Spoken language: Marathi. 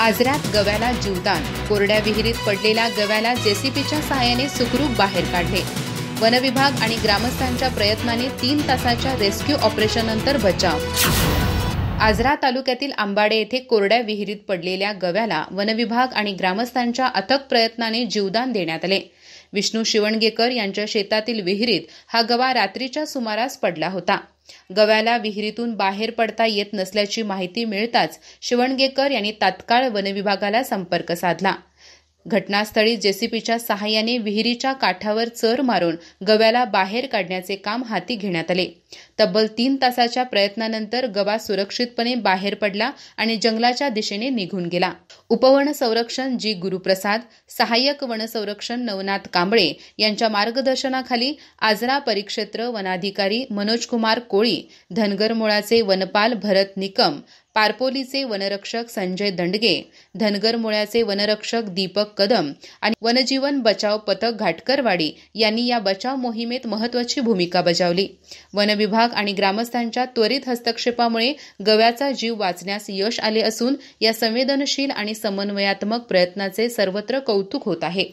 आजऱ्यात गव्याला जीवदान, कोरड्या विहिरीत पडलेल्या गव्याला जेसीबीच्या सहाय्याने सुखरूप बाहेर काढले. वनविभाग आणि ग्रामस्थांच्या प्रयत्नाने 3 तासाच्या रेस्क्यू ऑपरेशननंतर बचाव. आजरा तालुक्यातील आंबाडे येथे कोरड्या विहिरीत पडलेल्या गव्याला वनविभाग आणि ग्रामस्थांच्या अथक प्रयत्नाने जीवदान देण्यात आले. विष्णू शिवणगेकर यांच्या शेतातील विहिरीत हा गवा रात्रीच्या सुमारास पडला होता. गव्याला विहिरीतून बाहेर पडता येत नसल्याची माहिती मिळताच शिवणगेकर यांनी तात्काळ वनविभागाला संपर्क साधला. घटनास्थळी जेसीबीच्या सहाय्याने विहिरीच्या काठावर चर मारून गव्याला बाहेर काढण्याचे काम हाती घेण्यात आले. तब्बल 3 तासाच्या प्रयत्नानंतर गवा सुरक्षितपणे बाहेर पडला आणि जंगलाच्या दिशेने निघून गेला. उपवन संरक्षण जी गुरुप्रसाद, सहाय्यक वनसंरक्षण नवनाथ कांबळे यांच्या मार्गदर्शनाखाली आजरा परिक्षेत्र वनाधिकारी मनोजकुमार कोळी, धनगर मुळाचे वनपाल भरत निकम, पारपोलीचे वनरक्षक संजय दंडगे, धनगर मुळ्याचे वनरक्षक दीपक कदम आणि वनजीवन बचाव पथक घाटकरवाडी यांनी या बचाव मोहिमेत महत्त्वाची भूमिका बजावली. वनविभाग आणि ग्रामस्थांच्या त्वरित हस्तक्षेपामुळे गव्याचा जीव वाचण्यास यश आले असून या संवेदनशील आणि समन्वयात्मक प्रयत्नाचे सर्वत्र कौतुक होत आहे.